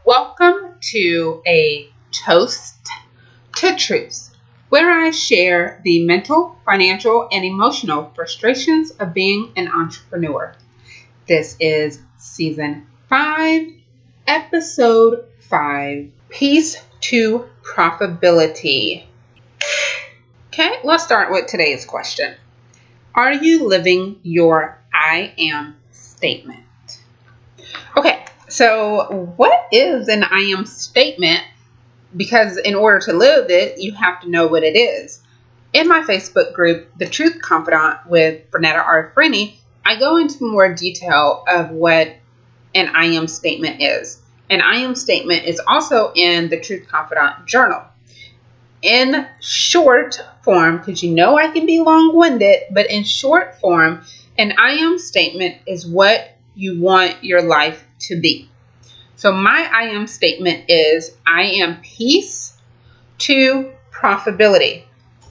Welcome to a Toast to Truth, where I share the mental, financial, and emotional frustrations of being an entrepreneur. This is Season 5, Episode 5, Peace to Profitability. Okay, let's start with today's question. Are you living your I am statement? Okay, so what is an I am statement? Because in order to live it, you have to know what it is. In my Facebook group, The Truth Confidant with Bernetta R. Freeney, I go into more detail of what an I am statement is. An I am statement is also in the Truth Confidant journal. In short form, because you know I can be long-winded, but in short form, an I am statement is what you want your life to be. So my I am statement is I am peace to profitability.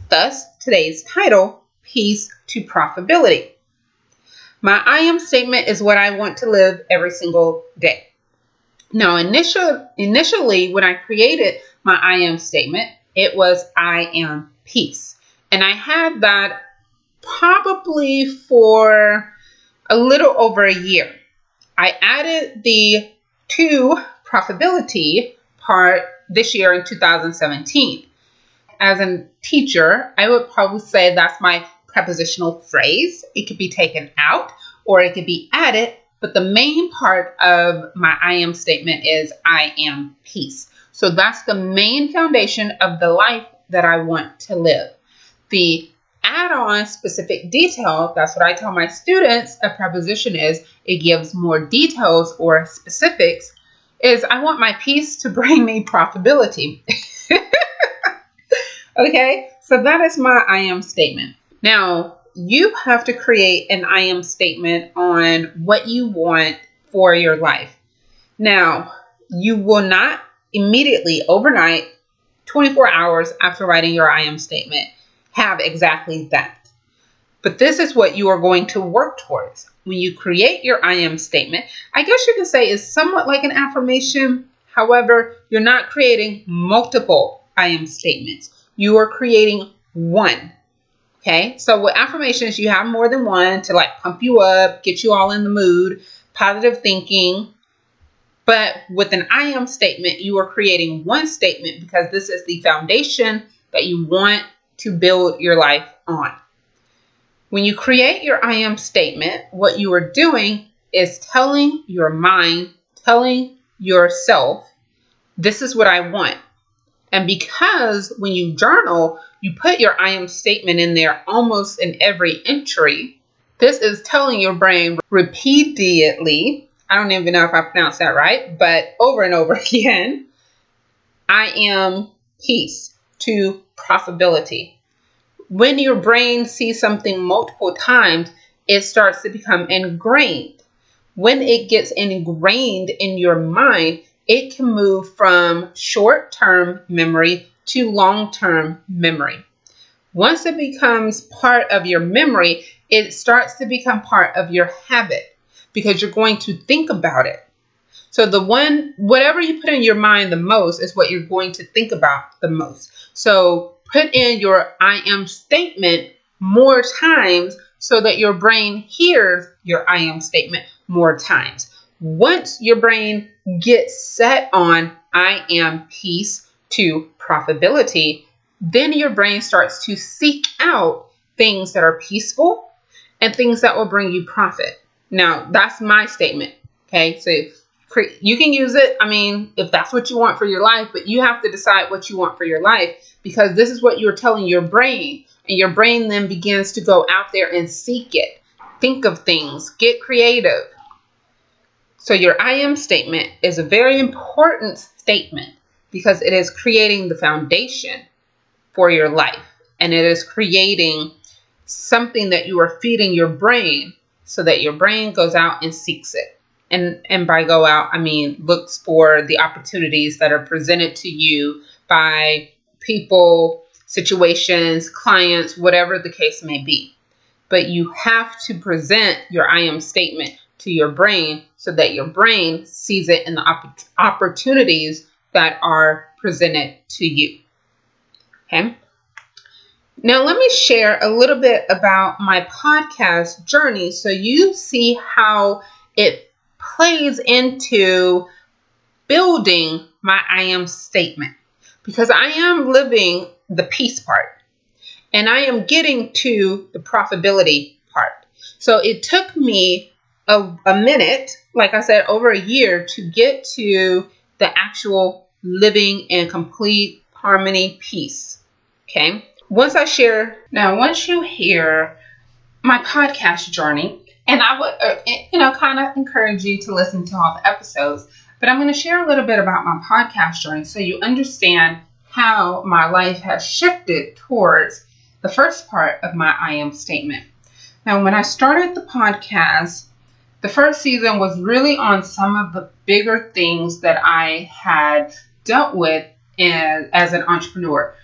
Thus, today's title, Peace to Profitability. My I am statement is what I want to live every single day. Now, initially, when I created my I am statement, it was I am peace. And I had that probably for a little over a year. I added the to profitability part this year in 2017. As a teacher, I would probably say that's my prepositional phrase. It could be taken out or it could be added, but the main part of my I am statement is I am peace. So that's the main foundation of the life that I want to live. The add-on specific detail, that's what I tell my students a preposition is. It gives more details or specifics, is I want my peace to bring me profitability. Okay, so that is my I am statement. Now, you have to create an I am statement on what you want for your life. Now, you will not immediately, overnight, 24 hours after writing your I am statement, have exactly that. But this is what you are going to work towards. When you create your I am statement, I guess you could say it's somewhat like an affirmation. However, you're not creating multiple I am statements. You are creating one. Okay, so with affirmations, you have more than one to like pump you up, get you all in the mood, positive thinking. But with an I am statement, you are creating one statement because this is the foundation that you want to build your life on. When you create your I am statement, what you are doing is telling your mind, telling yourself, this is what I want. And because when you journal, you put your I am statement in there almost in every entry, this is telling your brain repeatedly, I don't even know if I pronounced that right, but over and over again, I am peace to profitability. When your brain sees something multiple times, it starts to become ingrained. When it gets ingrained in your mind, it can move from short-term memory to long-term memory. Once it becomes part of your memory, it starts to become part of your habit because you're going to think about it. So whatever you put in your mind the most is what you're going to think about the most. So put in your I am statement more times so that your brain hears your I am statement more times. Once your brain gets set on I am peace to profitability, then your brain starts to seek out things that are peaceful and things that will bring you profit. Now, that's my statement. Okay, so you can use it, if that's what you want for your life, but you have to decide what you want for your life because this is what you're telling your brain, and your brain then begins to go out there and seek it. Think of things, get creative. So your I am statement is a very important statement because it is creating the foundation for your life, and it is creating something that you are feeding your brain so that your brain goes out and seeks it. And by go out, I mean looks for the opportunities that are presented to you by people, situations, clients, whatever the case may be. But you have to present your I am statement to your brain so that your brain sees it in the opportunities that are presented to you. Okay. Now, let me share a little bit about my podcast journey so you see how it plays into building my I am statement, because I am living the peace part and I am getting to the profitability part. So it took me a minute, like I said, over a year to get to the actual living in complete harmony peace. Okay. Once you hear my podcast journey, and I would, kind of encourage you to listen to all the episodes, but I'm going to share a little bit about my podcast journey so you understand how my life has shifted towards the first part of my I am statement. Now, when I started the podcast, the first season was really on some of the bigger things that I had dealt with as an entrepreneur.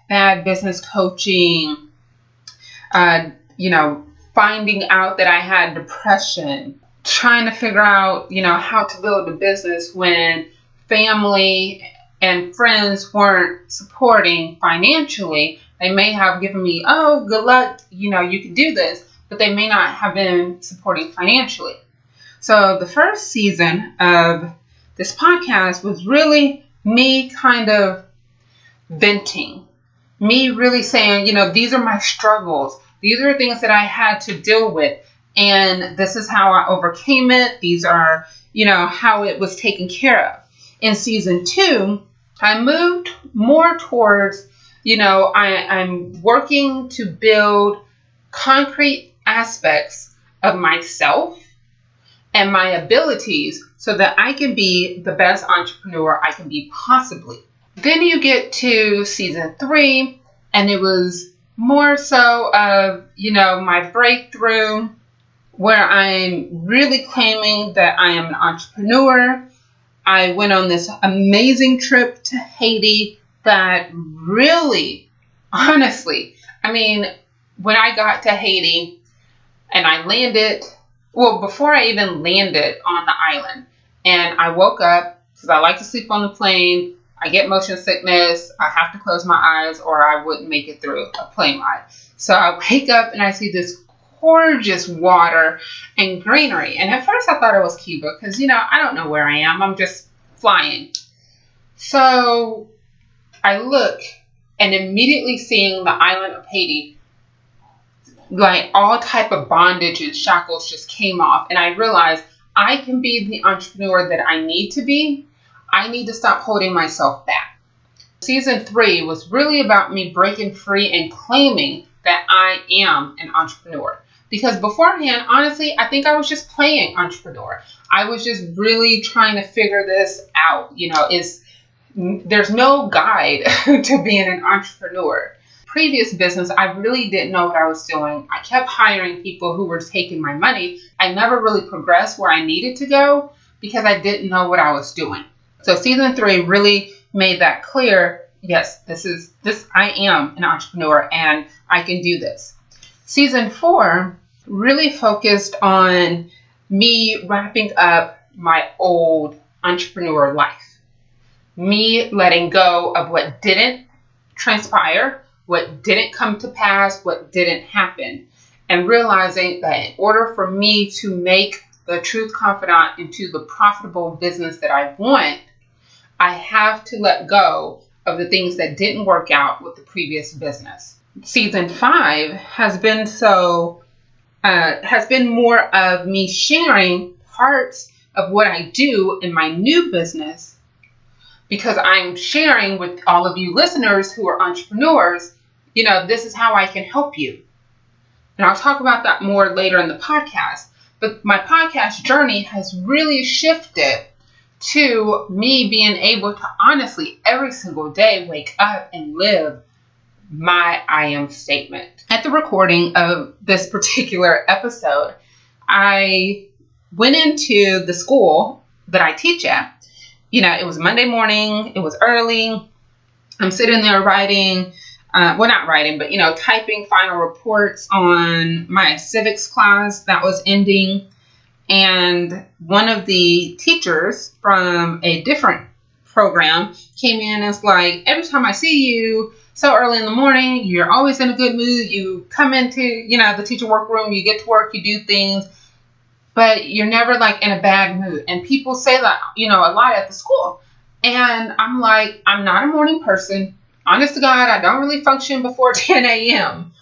Bad business coaching, finding out that I had depression, trying to figure out, how to build a business when family and friends weren't supporting financially. They may have given me, oh, good luck, you can do this, but they may not have been supporting financially. So the first season of this podcast was really me kind of venting, me really saying, these are my struggles. These are things that I had to deal with. And this is how I overcame it. These are, how it was taken care of. In season 2, I moved more towards, I'm working to build concrete aspects of myself and my abilities so that I can be the best entrepreneur I can be possibly. Then you get to season 3, and it was more so of, my breakthrough, where I'm really claiming that I am an entrepreneur. I went on this amazing trip to Haiti that really, honestly, when I got to Haiti and I landed, before I even landed on the island, and I woke up, because I like to sleep on the plane, I get motion sickness, I have to close my eyes or I wouldn't make it through a plane ride. So I wake up and I see this gorgeous water and greenery. And at first I thought it was Cuba because, I don't know where I am. I'm just flying. So I look, and immediately seeing the island of Haiti, like all type of bondage and shackles just came off. And I realized I can be the entrepreneur that I need to be. I need to stop holding myself back. Season 3 was really about me breaking free and claiming that I am an entrepreneur. Because beforehand, honestly, I think I was just playing entrepreneur. I was just really trying to figure this out. There's no guide to being an entrepreneur. Previous business, I really didn't know what I was doing. I kept hiring people who were taking my money. I never really progressed where I needed to go because I didn't know what I was doing. So season 3 really made that clear. Yes, I am an entrepreneur and I can do this. Season 4 really focused on me wrapping up my old entrepreneur life. Me letting go of what didn't transpire, what didn't come to pass, what didn't happen. And realizing that in order for me to make the Truth Confidant into the profitable business that I want, I have to let go of the things that didn't work out with the previous business. Season 5 has been more of me sharing parts of what I do in my new business, because I'm sharing with all of you listeners who are entrepreneurs, this is how I can help you. And I'll talk about that more later in the podcast. But my podcast journey has really shifted to me being able to honestly every single day wake up and live my I am statement. At the recording of this particular episode, I went into the school that I teach at. It was Monday morning. It was early. I'm sitting there writing, not writing, but, typing final reports on my civics class that was ending. And one of the teachers from a different program came in and was like, every time I see you so early in the morning, you're always in a good mood. You come into, the teacher workroom, you get to work, you do things, but you're never like in a bad mood. And people say that, a lot at the school. And I'm like, I'm not a morning person. Honest to God, I don't really function before 10 a.m.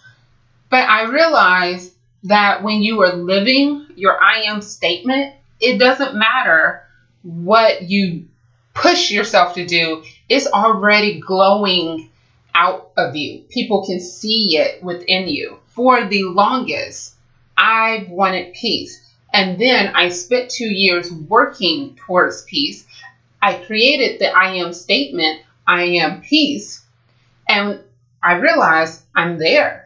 But I realized that when you are living your I am statement, it doesn't matter what you push yourself to do. It's already glowing out of you. People can see it within you. For the longest, I've wanted peace. And then I spent 2 years working towards peace. I created the I am statement, I am peace. And I realized I'm there.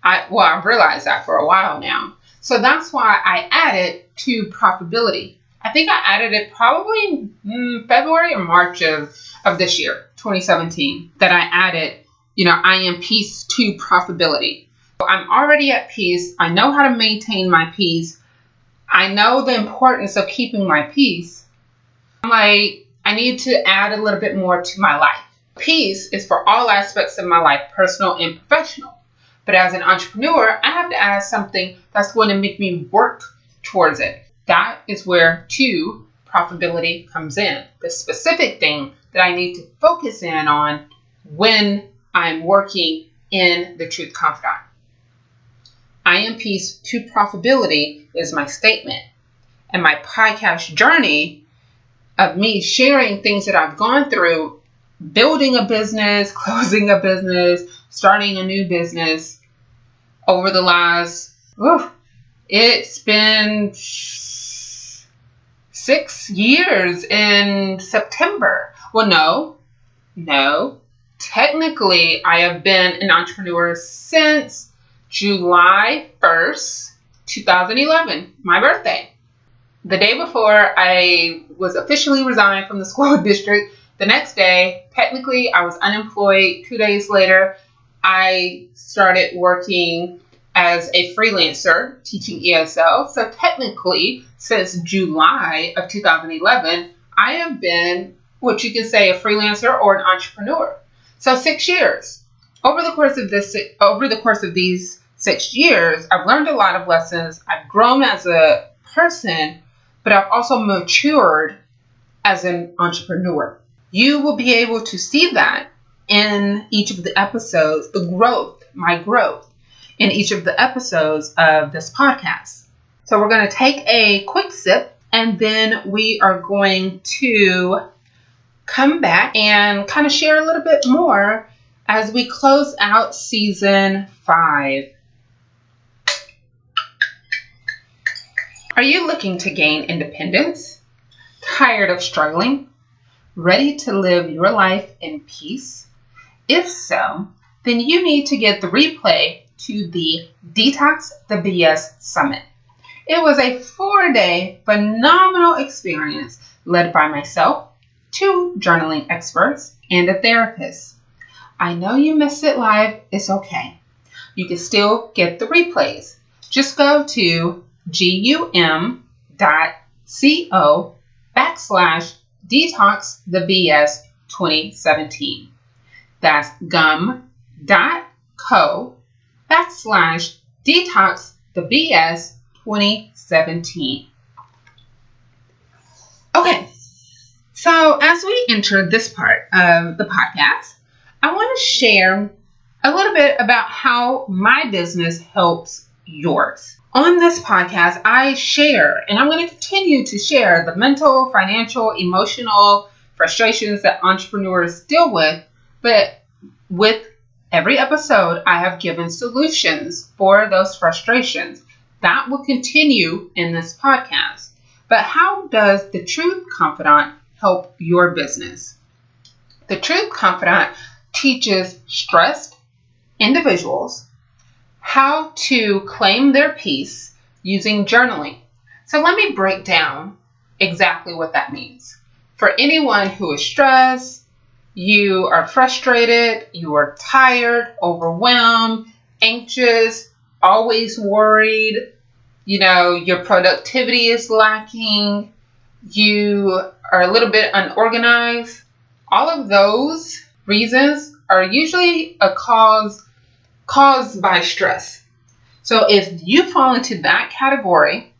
I've realized that for a while now. So that's why I added to profitability. I think I added it probably February or March of this year, 2017, that I added, I am peace to profitability. So I'm already at peace. I know how to maintain my peace. I know the importance of keeping my peace. I'm like, I need to add a little bit more to my life. Peace is for all aspects of my life, personal and professional. But as an entrepreneur, I have to add something that's going to make me work towards it. That is where profitability comes in. The specific thing that I need to focus in on when I'm working in the Truth Confidant. I am peace to profitability is my statement. And my podcast journey of me sharing things that I've gone through, building a business, closing a business, starting a new business over the last, it's been 6 years in September. Well, no. Technically, I have been an entrepreneur since July 1st, 2011, my birthday. The day before I was officially resigned from the school district, the next day, technically, I was unemployed. 2 days later, I started working as a freelancer teaching ESL. So technically, since July of 2011, I have been what you can say a freelancer or an entrepreneur. So 6 years. Over the course of these 6 years, I've learned a lot of lessons. I've grown as a person, but I've also matured as an entrepreneur. You will be able to see that in each of the episodes, my growth in each of the episodes of this podcast. So we're going to take a quick sip and then we are going to come back and kind of share a little bit more as we close out season 5. Are you looking to gain independence? Tired of struggling? Ready to live your life in peace? If so, then you need to get the replay to the Detox the B.S. Summit. It was a 4-day phenomenal experience led by myself, 2 journaling experts, and a therapist. I know you missed it live. It's okay. You can still get the replays. Just go to gum.co/Detox the B.S. 2017. That's gum.co/Detox the B.S. 2017. Okay, so as we enter this part of the podcast, I want to share a little bit about how my business helps yours. On this podcast, I share, and I'm going to continue to share the mental, financial, emotional frustrations that entrepreneurs deal with, but with every episode, I have given solutions for those frustrations. That will continue in this podcast. But how does the Truth Confidant help your business? The Truth Confidant teaches stressed individuals how to claim their peace using journaling. So let me break down exactly what that means. For anyone who is stressed, you are frustrated, you are tired, overwhelmed, anxious, always worried, Your productivity is lacking, you are a little bit unorganized. All of those reasons are usually caused by stress. So if you fall into that category,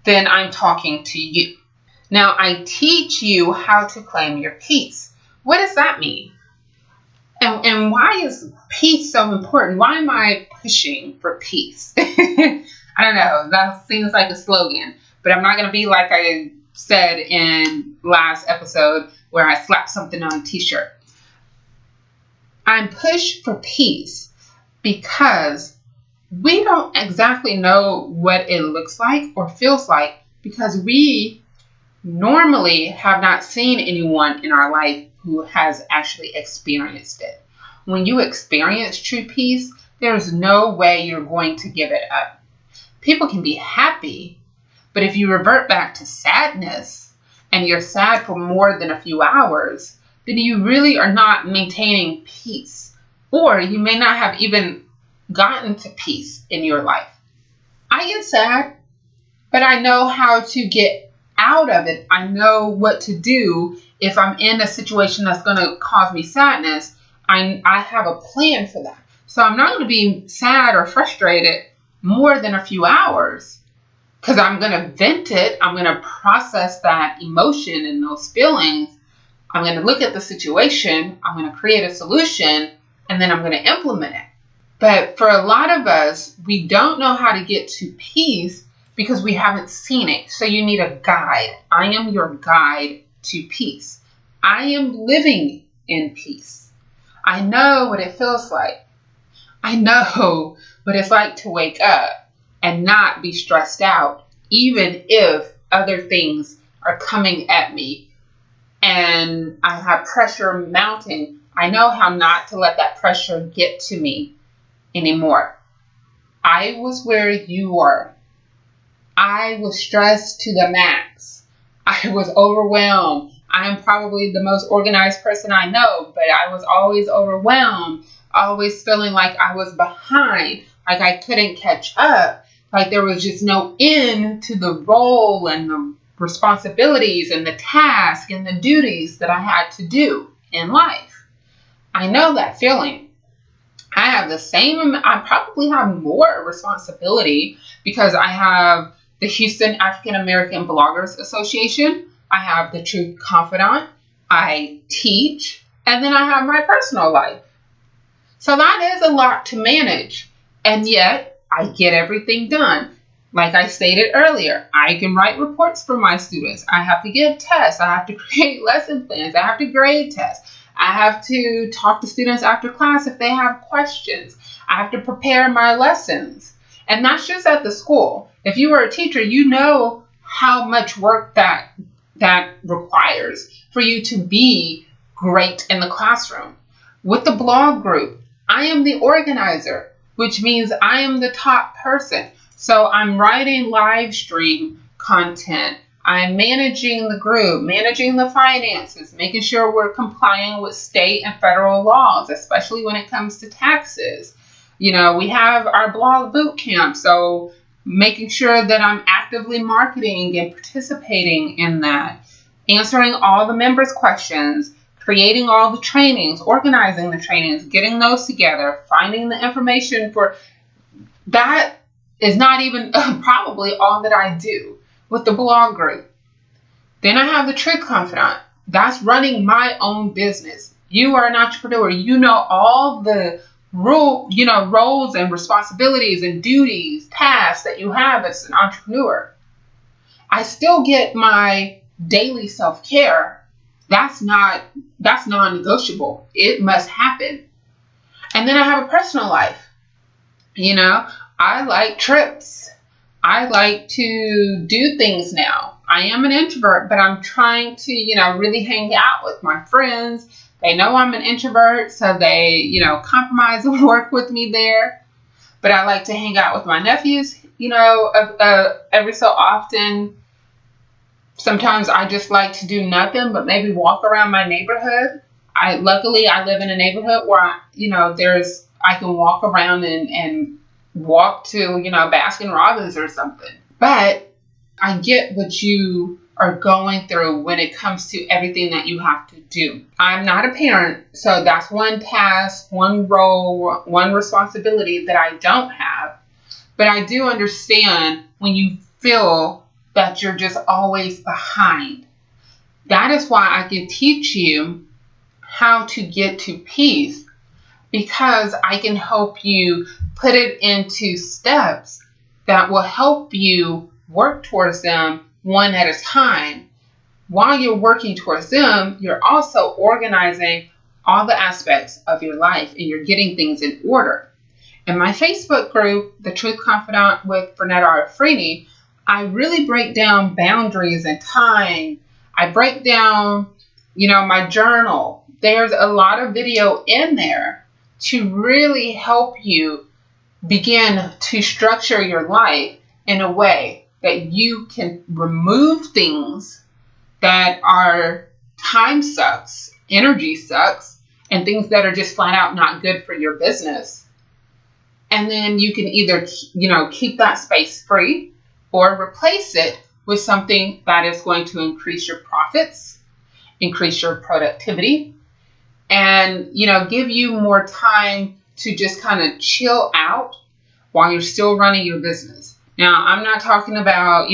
then I'm talking to you. Now, I teach you how to claim your peace. What does that mean? And why is peace so important? Why am I pushing for peace? I don't know. That seems like a slogan, but I'm not going to be like I said in last episode where I slapped something on a t-shirt. I'm pushed for peace because we don't exactly know what it looks like or feels like, because we normally have not seen anyone in our life who has actually experienced it. When you experience true peace, there's no way you're going to give it up. People can be happy, but if you revert back to sadness and you're sad for more than a few hours, then you really are not maintaining peace, or you may not have even gotten to peace in your life. I get sad, but I know how to get out of it. I know what to do if I'm in a situation that's going to cause me sadness. I have a plan for that. So I'm not going to be sad or frustrated more than a few hours, because I'm going to vent it. I'm going to process that emotion and those feelings. I'm going to look at the situation. I'm going to create a solution, and then I'm going to implement it. But for a lot of us, we don't know how to get to peace because we haven't seen it. So you need a guide. I am your guide to peace. I am living in peace. I know what it feels like. I know what it's like to wake up and not be stressed out, even if other things are coming at me and I have pressure mounting. I know how not to let that pressure get to me anymore. I was where you were. I was stressed to the max. I was overwhelmed. I am probably the most organized person I know, but I was always overwhelmed, always feeling like I was behind, like I couldn't catch up, like there was just no end to the role and the responsibilities and the tasks and the duties that I had to do in life. I know that feeling. I have the same, I probably have more responsibility because I have the Houston African American Bloggers Association. I have the True Confidant. I teach. And then I have my personal life. So that is a lot to manage. And yet I get everything done. Like I stated earlier, I can write reports for my students. I have to give tests. I have to create lesson plans. I have to grade tests. I have to talk to students after class if they have questions. I have to prepare my lessons. And that's just at the school. If you are a teacher, you know how much work that requires for you to be great in the classroom. With the blog group, I am the organizer, which means I am the top person. So I'm writing live stream content. I'm managing the group, managing the finances, making sure we're complying with state and federal laws, especially when it comes to taxes. We have our blog boot camp, so making sure that I'm actively marketing and participating in that, answering all the members' questions, creating all the trainings, organizing the trainings, getting those together, finding the information for that is not even probably all that I do with the blog group. Then I have the True Confidant. That's running my own business. You are an entrepreneur. You know all the roles and responsibilities and duties, tasks that you have as an entrepreneur. I still get my daily self-care. That's non-negotiable. It must happen. And then I have a personal life. I like trips. I like to do things now. I am an introvert, but I'm trying to, really hang out with my friends. They know I'm an introvert, so they, compromise and work with me there. But I like to hang out with my nephews, every so often. Sometimes I just like to do nothing but maybe walk around my neighborhood. Luckily I live in a neighborhood where I can walk around and walk to, Baskin Robbins or something. But I get what you are going through when it comes to everything that you have to do. I'm not a parent, so that's one task, one role, one responsibility that I don't have. But I do understand when you feel that you're just always behind. That is why I can teach you how to get to peace, because I can help you put it into steps that will help you work towards them one at a time. While you're working towards them, you're also organizing all the aspects of your life and you're getting things in order. In my Facebook group, The Truth Confidant with Bernetta Arfredi, I really break down boundaries and time. I break down, my journal. There's a lot of video in there to really help you begin to structure your life in a way that you can remove things that are time sucks, energy sucks, and things that are just flat out not good for your business. And then you can either, keep that space free or replace it with something that is going to increase your profits, increase your productivity, and, give you more time to just kind of chill out while you're still running your business. Now, I'm not talking about,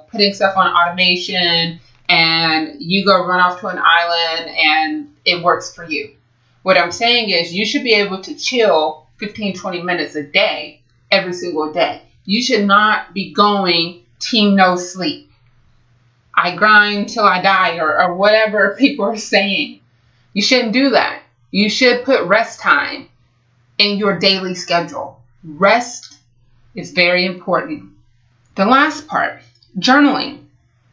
putting stuff on automation and you go run off to an island and it works for you. What I'm saying is you should be able to chill 15, 20 minutes a day, every single day. You should not be going team no sleep. I grind till I die or whatever people are saying. You shouldn't do that. You should put rest time in your daily schedule. Rest is very important. The last part, journaling.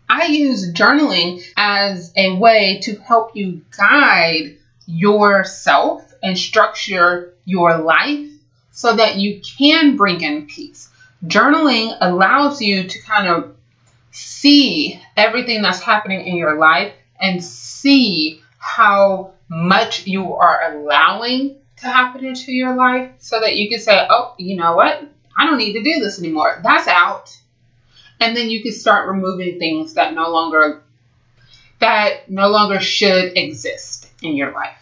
I use journaling as a way to help you guide yourself and structure your life so that you can bring in peace. Journaling allows you to kind of see everything that's happening in your life and see how much you are allowing to happen into your life so that you can say, oh, you know what? I don't need to do this anymore. That's out. And then you can start removing things that no longer should exist in your life.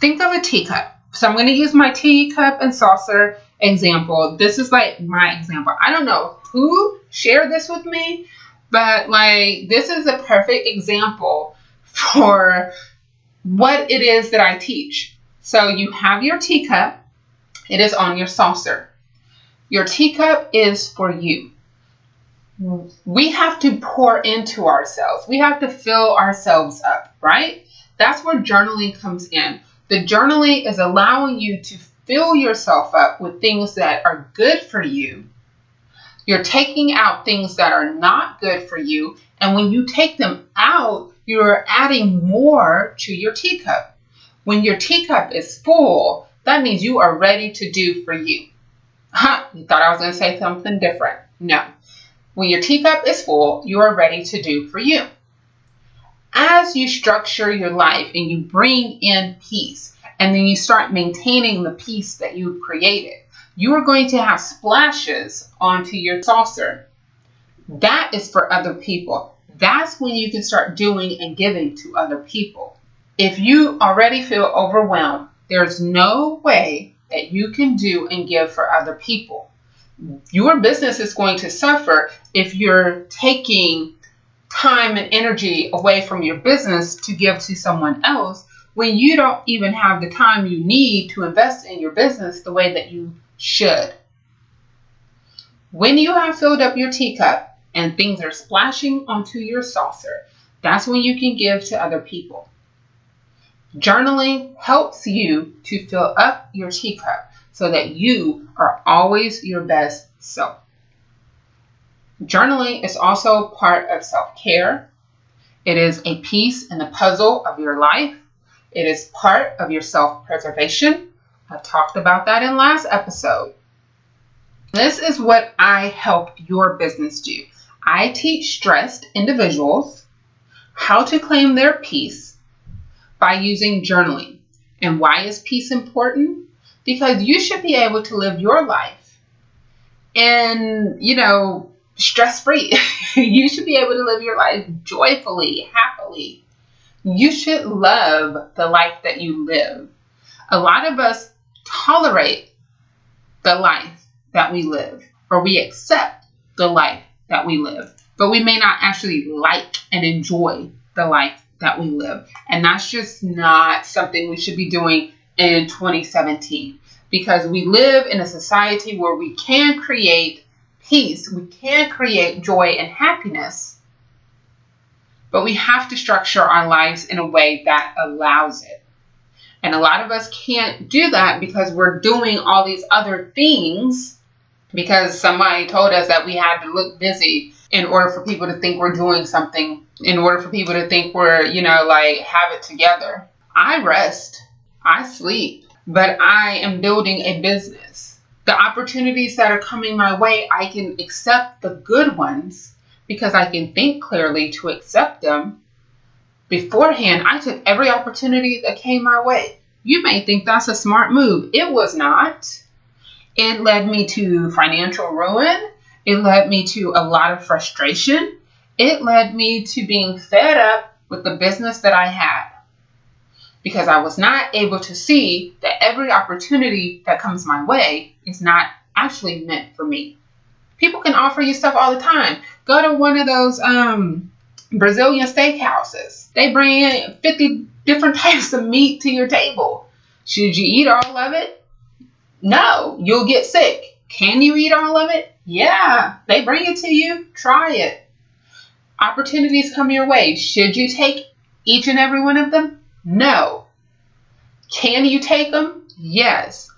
Think of a teacup. So I'm going to use my teacup and saucer example. This is like my example. I don't know who shared this with me, but this is a perfect example for what it is that I teach. So you have your teacup. It is on your saucer. Your teacup is for you. We have to pour into ourselves. We have to fill ourselves up, right? That's where journaling comes in. The journaling is allowing you to fill yourself up with things that are good for you. You're taking out things that are not good for you. And when you take them out, you're adding more to your teacup. When your teacup is full, that means you are ready to do for you. You thought I was going to say something different. No. When your teacup is full, you are ready to do for you. As you structure your life and you bring in peace, and then you start maintaining the peace that you've created, you are going to have splashes onto your saucer. That is for other people. That's when you can start doing and giving to other people. If you already feel overwhelmed, there's no way that you can do and give for other people. Your business is going to suffer if you're taking time and energy away from your business to give to someone else when you don't even have the time you need to invest in your business the way that you should. When you have filled up your teacup and things are splashing onto your saucer, that's when you can give to other people. Journaling helps you to fill up your teacup so that you are always your best self. Journaling is also part of self-care. It is a piece in the puzzle of your life. It is part of your self-preservation. I talked about that in last episode. This is what I help your business do. I teach stressed individuals how to claim their peace by using journaling. And why is peace important? Because you should be able to live your life in, stress-free. You should be able to live your life joyfully, happily. You should love the life that you live. A lot of us tolerate the life that we live, or we accept the life that we live, but we may not actually like and enjoy the life that we live. And that's just not something we should be doing in 2017, because we live in a society where we can create peace, we can create joy and happiness, but we have to structure our lives in a way that allows it. And a lot of us can't do that because we're doing all these other things because somebody told us that we had to look busy in order for people to think we're doing something, in order for people to think we're, have it together. I rest, I sleep, but I am building a business. The opportunities that are coming my way, I can accept the good ones because I can think clearly to accept them. Beforehand, I took every opportunity that came my way. You may think that's a smart move. It was not. It led me to financial ruin. It led me to a lot of frustration. It led me to being fed up with the business that I had because I was not able to see that every opportunity that comes my way is not actually meant for me. People can offer you stuff all the time. Go to one of those Brazilian steakhouses. They bring in 50 different types of meat to your table. Should you eat all of it? No, you'll get sick. Can you eat all of it? Yeah, they bring it to you. Try it. Opportunities come your way. Should you take each and every one of them? No. Can you take them? Yes.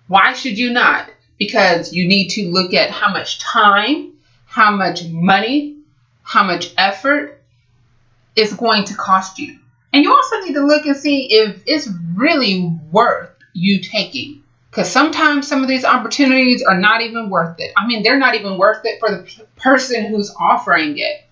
Why should you not? Because you need to look at how much time, how much money, how much effort it's going to cost you. And you also need to look and see if it's really worth you taking. Because sometimes some of these opportunities are not even worth it. I mean, they're not even worth it for the person who's offering it.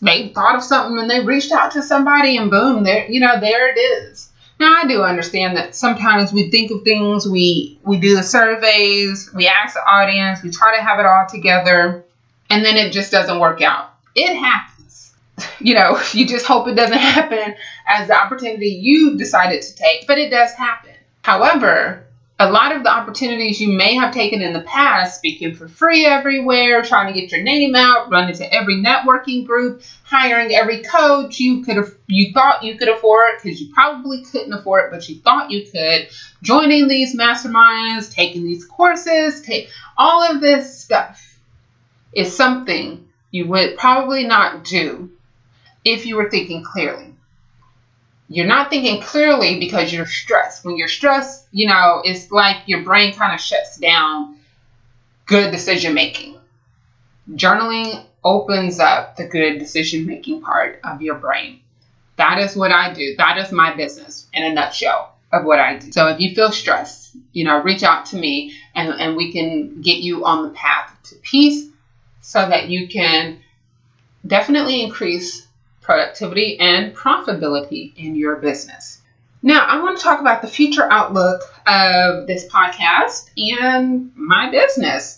They thought of something and they reached out to somebody and boom, there it is. Now, I do understand that sometimes we think of things, we do the surveys, we ask the audience, we try to have it all together, and then it just doesn't work out. It happens. You just hope it doesn't happen as the opportunity you decided to take, but it does happen. However, a lot of the opportunities you may have taken in the past, speaking for free everywhere, trying to get your name out, running to every networking group, hiring every coach you thought you could afford because you probably couldn't afford it, but you thought you could, joining these masterminds, taking these courses, all of this stuff is something you would probably not do if you were thinking clearly. You're not thinking clearly because you're stressed. When you're stressed, it's like your brain kind of shuts down good decision making. Journaling opens up the good decision making part of your brain. That is what I do. That is my business in a nutshell of what I do. So if you feel stressed, reach out to me and we can get you on the path to peace so that you can definitely increase productivity and profitability in your business. Now, I want to talk about the future outlook of this podcast and my business.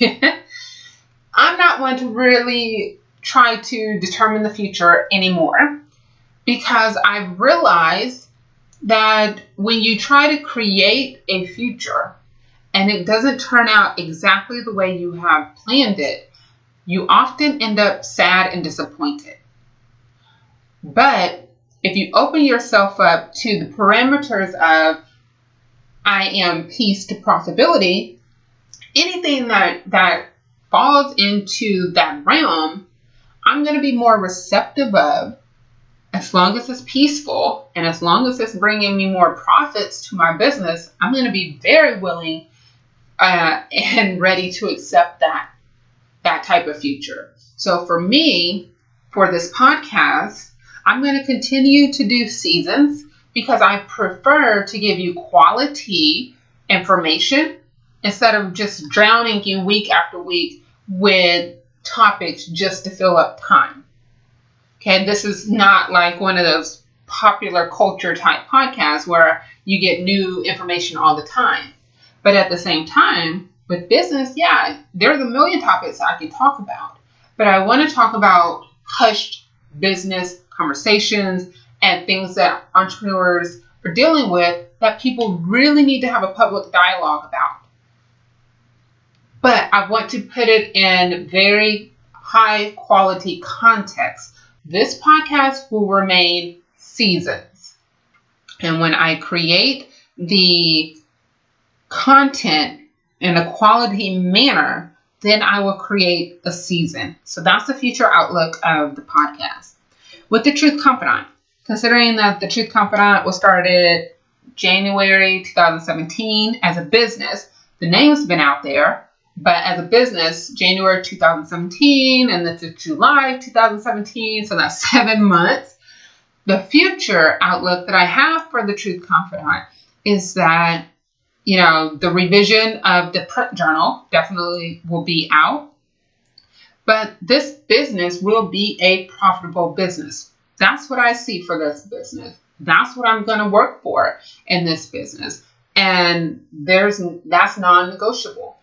I'm not one to really try to determine the future anymore because I've realized that when you try to create a future and it doesn't turn out exactly the way you have planned it, you often end up sad and disappointed. But if you open yourself up to the parameters of I am peace to profitability, anything that falls into that realm, I'm going to be more receptive of as long as it's peaceful and as long as it's bringing me more profits to my business. I'm going to be very willing and ready to accept that type of future. So for me, for this podcast, I'm going to continue to do seasons because I prefer to give you quality information instead of just drowning you week after week with topics just to fill up time. Okay, this is not like one of those popular culture type podcasts where you get new information all the time. But at the same time, With business, yeah, there's a million topics I can talk about, but I want to talk about hushed business conversations and things that entrepreneurs are dealing with that people really need to have a public dialogue about. But I want to put it in very high quality context. This podcast will remain seasons. And when I create the content in a quality manner, then I will create a season. So that's the future outlook of the podcast. With the Truth Confidant, considering that the Truth Confidant was started January 2017 as a business, the name's been out there, but as a business, January 2017, and this is July 2017, so that's 7 months. The future outlook that I have for the Truth Confidant is that, the revision of the print journal definitely will be out, but this business will be a profitable business. That's what I see for this business. That's what I'm going to work for in this business. And that's non-negotiable.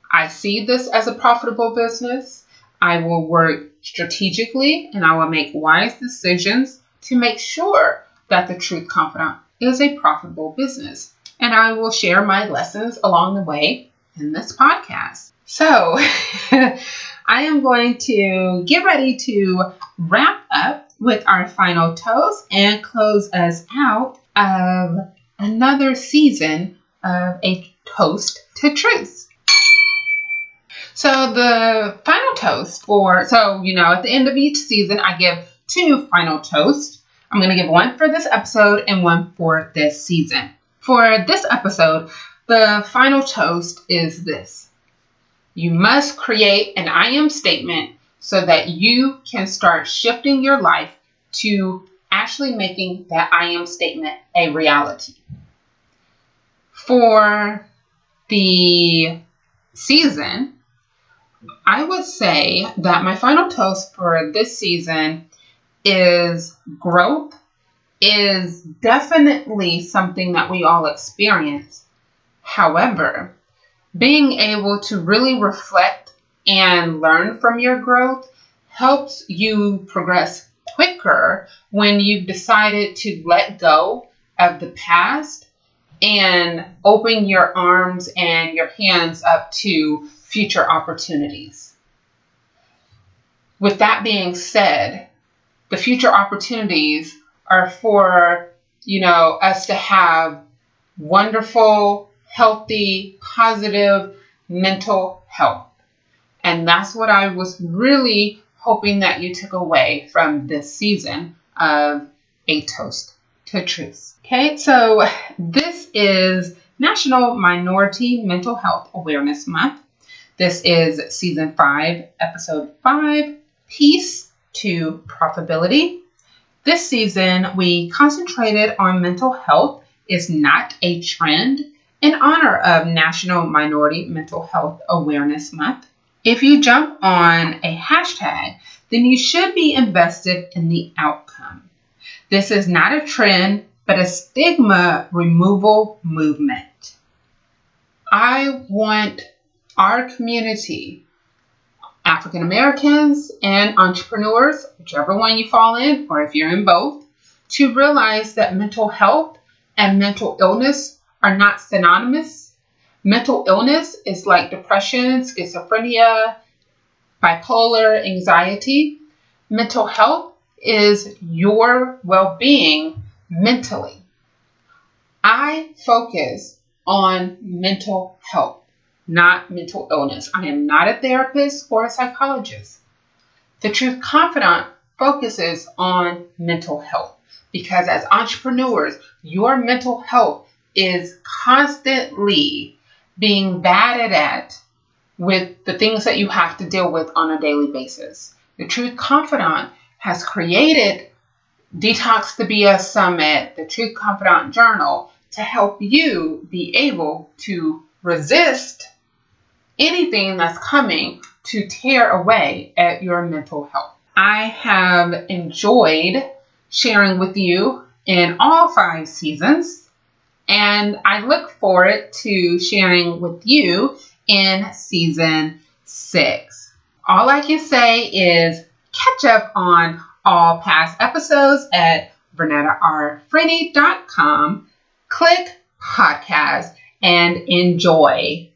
I see this as a profitable business. I will work strategically and I will make wise decisions to make sure that the Truth Confidant is a profitable business. And I will share my lessons along the way in this podcast. So I am going to get ready to wrap up with our final toast and close us out of another season of a toast to truth. So the final toast at the end of each season, I give 2 final toasts. I'm going to give one for this episode and one for this season. For this episode, the final toast is this. You must create an I am statement so that you can start shifting your life to actually making that I am statement a reality. For the season, I would say that my final toast for this season is growth is definitely something that we all experience. However, being able to really reflect and learn from your growth helps you progress quicker when you've decided to let go of the past and open your arms and your hands up to future opportunities. With that being said, the future opportunities are for, us to have wonderful, healthy, positive mental health. And that's what I was really hoping that you took away from this season of A Toast to Truth. Okay, so this is National Minority Mental Health Awareness Month. This is Season 5, Episode 5, Peace to Profitability. This season, we concentrated on mental health is not a trend in honor of National Minority Mental Health Awareness Month. If you jump on a hashtag, then you should be invested in the outcome. This is not a trend, but a stigma removal movement. I want our community, African Americans and entrepreneurs, whichever one you fall in, or if you're in both, to realize that mental health and mental illness are not synonymous. Mental illness is like depression, schizophrenia, bipolar, anxiety. Mental health is your well-being mentally. I focus on mental health, not mental illness. I am not a therapist or a psychologist. The Truth Confidant focuses on mental health because as entrepreneurs, your mental health is constantly being batted at with the things that you have to deal with on a daily basis. The Truth Confidant has created Detox the B.S. Summit, the Truth Confidant Journal, to help you be able to resist anything that's coming to tear away at your mental health. I have enjoyed sharing with you in all 5 seasons, and I look forward to sharing with you in season 6. All I can say is catch up on all past episodes at VernettaRFrenny.com. Click podcast and enjoy.